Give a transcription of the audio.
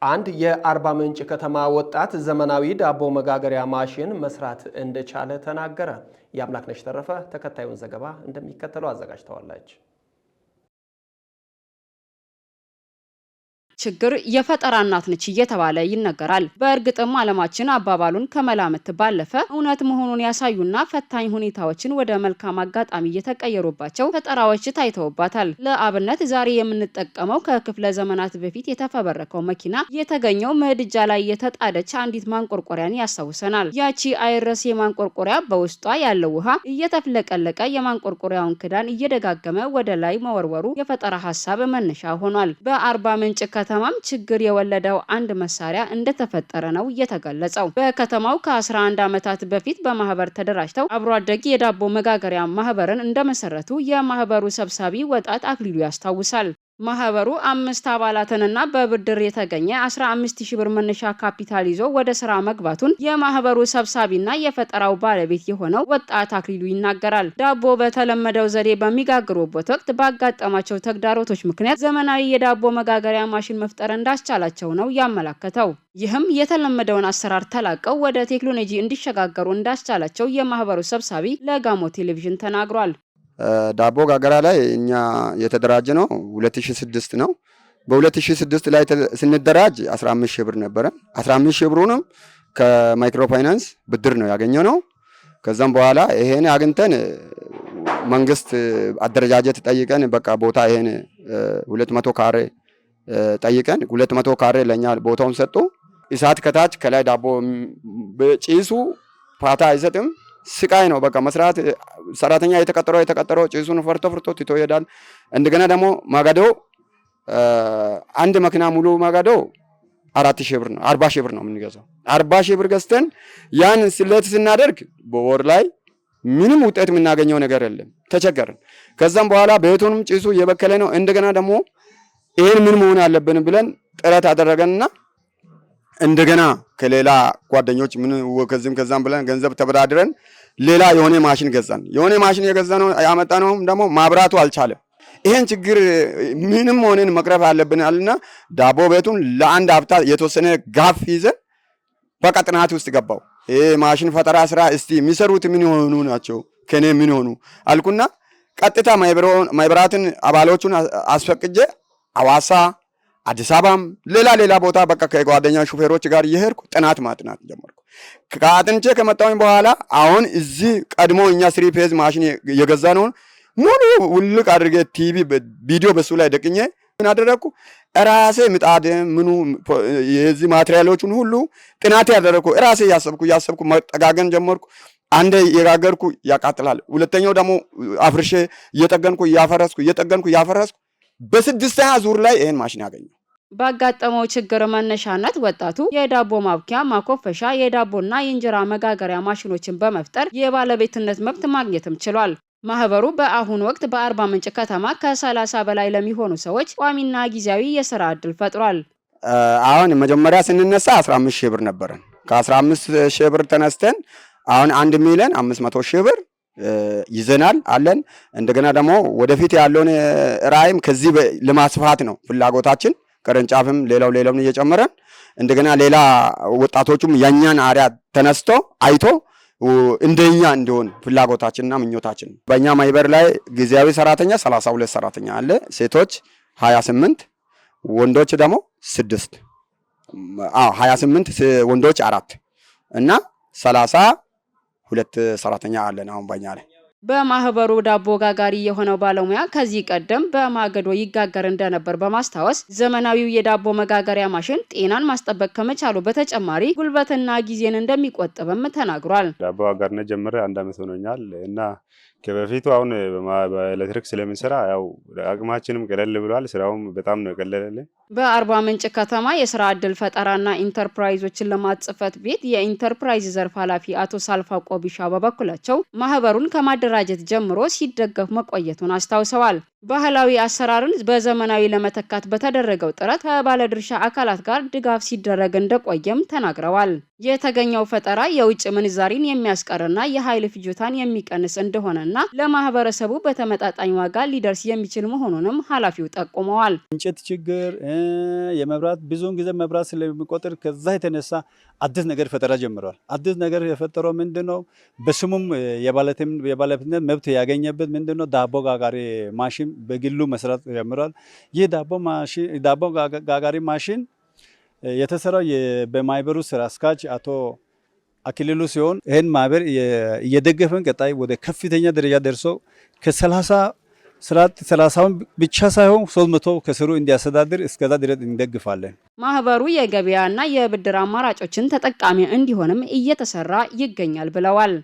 አንድ የአርባ ምንጭ ከተማ ወጣት ዘመናዊ ዳቦ መጋገሪያ ማሽን መስራት እንደቻለ ተናገረ። የአምላክነሽ ተረፈ ተከታዩን ዘገባ እንደሚከተለው አዘጋጅተዋለች። ችግር የፈጠራ እናት ነች እየተባለ ይነገራል። በእርግጥም ዓለማችን አባባሉን ከመላምት ባለፈ እውነት መሆኑን ያሳዩና ፈታኝ ሁኔታዎችን ወደ መልካም አጋጣሚ እየተቀየሩባቸው ፈጠራዎች ታይተውባታል። ለአብነት ዛሬ የምንጠቀመው ከክፍለ ዘመናት በፊት የተፈበረከው መኪና የተገኘው ምድጃ ላይ የተጣደች አንዲት ማንቆርቆሪያን ያስታውሰናል። ያቺ አይረሴ ማንቆርቆሪያ በውስጧ ያለው ውሃ እየተፍለቀለቀ የማንቆርቆሪያውን ክዳን እየደጋገመ ወደ ላይ መወርወሩ የፈጠራ ሐሳብ መነሻ ሆኗል። በአርባ ምንጭ ከተማም ችግር የወለደው አንድ መሳሪያ እንደተፈጠረ ነው የተገለጸው። በከተማው ከ11 ዓመታት በፊት በማህበር ተደራጅተው አብሮ አደግ የዳቦ መጋገሪያ ማህበርን እንደመሰረቱ የማህበሩ ሰብሳቢ ወጣት አክሊሉ ያስታውሳል። ማህበሩ 5 አባላትንና በብድር የተገኘ 15000 ብር መነሻ ካፒታል ይዞ ወደ ስራ መግባቱን የማህበሩ ሰብሳቢና የፈጠራው ባለቤት የሆነው ወጣት አክሊሉ ይናገራል። ዳቦ በተለመደው ዘዴ በሚጋግሩበት ወቅት ባጋጠማቸው ተግዳሮቶች ምክንያት ዘመናዊ የዳቦ መጋገሪያ ማሽን መፍጠር እንዳስቻላቸው ነው ያመለከተው። ይህም የተለመደውን አሰራር ተላቀው ወደ ቴክኖሎጂ እንዲሸጋገሩ እንዳስቻላቸው የማህበሩ ሰብሳቢ ለጋሞ ቴሌቪዥን ተናግሯል። ዳቦ ጋገራ ላይ እኛ የተደራጀ ነው 2006 ነው። በ2006 ላይ ስንደራጅ 15000 ብር ነበረ። 15000 ብሩንም ከማይክሮ ፋይናንስ ብድር ነው ያገኘው ነው። ከዛም በኋላ ይሄን አግኝተን መንግስት አደረጃጀት ጠይቀን በቃ ቦታ ይሄን 200 ካሬ ጠይቀን 200 ካሬ ለኛ ቦታውን ሰጡ። እሳት ከታች ከላይ ዳቦ በጭሱ ፋታ አይሰጥም። ስቃይ ነው በቃ መስራት። ሰራተኛ የተቀጠረው ጭሱን ፈርቶ ትቶ ይሄዳል። እንደገና ደግሞ ማጋዶ አንድ መኪና ሙሉ ማጋዶ 4000 ብር ነው 40000 ብር ነው የምንገዛው። 40000 ብር ገዝተን ያን ስለት ስናደርግ በወር ላይ ምንም ውጤት የምናገኘው ነገር የለም። ተቸገርን። ከዛም በኋላ ቤቱንም ጭሱ እየበከለ ነው። እንደገና ደግሞ ይሄን ምን መሆን አለብን ብለን ጥረት አደረገንና እንደገና ከሌላ ጓደኞች ምን ከዛም ብለን ገንዘብ ተበዳድረን ሌላ የሆነ ማሽን ገዛን። የሆነ ማሽን የገዛነው ያመጣነው ደግሞ ማብራቱ አልቻለም። ይሄን ችግር ምንም ሆነን መቅረፍ አለብን አልና ዳቦ ቤቱን ለአንድ ሀብታ የተወሰነ ጋፍ ይዘን በቃ ጥናት ውስጥ ገባው። ይሄ ማሽን ፈጠራ ስራ እስቲ የሚሰሩት ምን ይሆኑ ናቸው ከኔ ምን ይሆኑ አልኩና ቀጥታ ማይብራትን አባሎቹን አስፈቅጄ አዋሳ አዲስ አበባም ሌላ ቦታ በቃ ከጓደኛ ሹፌሮች ጋር እየሄድኩ ጥናት ማጥናት ጀመርኩ። ከአጥንቼ ከመጣሁኝ በኋላ አሁን እዚህ ቀድሞ እኛ 3 ፌዝ ማሽን የገዛነው ሙሉ ውልቅ አድርጌ ቲቪ ቪዲዮ በሱ ላይ ደቅኜ ምን አደረኩ ራሴ ምጣድ ምኑ የዚህ ማቴሪያሎቹን ሁሉ ጥናት ያደረኩ ራሴ ያሰብኩ መጠጋገን ጀመርኩ። አንዴ የጋገርኩ ያቃጥላል። ሁለተኛው ደግሞ አፍርሼ እየጠገንኩ እያፈረስኩ በ6ኛ ዙር ላይ ይሄን ማሽን ያገኘው። ባጋጠመው ችግር መነሻነት ወጣቱ የዳቦ ማብኪያ ማኮፈሻ የዳቦና የእንጀራ መጋገሪያ ማሽኖችን በመፍጠር የባለቤትነት መብት ማግኘትም ችሏል። ማህበሩ በአሁን ወቅት በአርባ ምንጭ ከተማ ከ30 በላይ ለሚሆኑ ሰዎች ቋሚና ጊዜያዊ የሥራ ዕድል ፈጥሯል። አሁን መጀመሪያ ስንነሳ 15000 ብር ነበር። ከ15000 ብር ተነስተን አሁን 1,500,000 ብር ይዘናል አለን። እንደገና ደግሞ ወደፊት ያለውን ራዕይም ከዚህ ለማስፋት ነው ፍላጎታችን። ቅርንጫፍም ሌላውን እየጨመረን እንደገና ሌላ ወጣቶቹም ያኛን አሪያ ተነስቶ አይቶ እንደኛ እንደሆነ ፍላጎታችንና ምኞታችን። በእኛ ማይበር ላይ ጊዜያዊ ሰራተኛ 32 ሰራተኛ አለ። ሴቶች 28 ወንዶች ደግሞ 6 28 ወንዶች 4 እና 32 ሰራተኛ አለን አሁን በእኛ ላይ። በማህበሩ ዳቦ ጋጋሪ የሆነው ባለሙያ ከዚህ ቀደም በማገዶ ይጋገር እንደነበር በማስታወስ ዘመናዊው የዳቦ መጋገሪያ ማሽን ጤናን ማስጠበቅ ከመቻሉ በተጨማሪ ጉልበትና ጊዜን እንደሚቆጥብም ተናግሯል። ዳቦ ጋጋርነት ጀምረ 1 ዓመት ሆኖኛል እና ከበፊቱ አሁን በኤሌክትሪክ ስለምንሰራ ያው አቅማችንም ቀለል ብሏል። ስራውም በጣም ነው ቀለለልን። በአርባ ምንጭ ከተማ የሥራ ዕድል ፈጠራና ኢንተርፕራይዞችን ልማት ጽሕፈት ቤት የኢንተርፕራይዝ ዘርፍ ኃላፊ አቶ ሳልፋ ቆቢሻ በበኩላቸው ማህበሩን ከማደራጀት ጀምሮ ሲደገፍ መቆየቱን አስታውሰዋል። ባህላዊ አሰራርን በዘመናዊ ለመተካት በተደረገው ጥረት ከባለድርሻ አካላት ጋር ድጋፍ ሲደረግ እንደቆየም ተናግረዋል። የተገኘው ፈጠራ የውጭ ምንዛሪን የሚያስቀርና የኃይል ፍጆታን የሚቀንስ እንደሆነና ለማህበረሰቡ በተመጣጣኝ ዋጋ ሊደርስ የሚችል መሆኑንም ኃላፊው ጠቁመዋል። እንጨት ችግር የመብራት ብዙውን ጊዜ መብራት ስለሚቆጥር ከዛ የተነሳ አዲስ ነገር ፈጠራ ጀምሯል። አዲስ ነገር የፈጠረው ምንድነው? በስሙም የባለቤትነት መብት ያገኘበት ምንድነው? ዳቦ ጋጋሪ ማሽን በግሉ መስራት ጀምሯል። ይህ ዳቦ ጋጋሪ ማሽን የተሰራው በማህበሩ ስራ አስኪያጅ አቶ አክሊሉ ሲሆን ይህን ማህበር እየደገፈን ቀጣይ ወደ ከፍተኛ ደረጃ ደርሶ ከ30 ብቻ ሳይሆን 300 ከስሩ እንዲያስተዳድር እስከዛ ድረስ እንደግፋለን። ማህበሩ የገበያና የብድር አማራጮችን ተጠቃሚ እንዲሆንም እየተሰራ ይገኛል ብለዋል።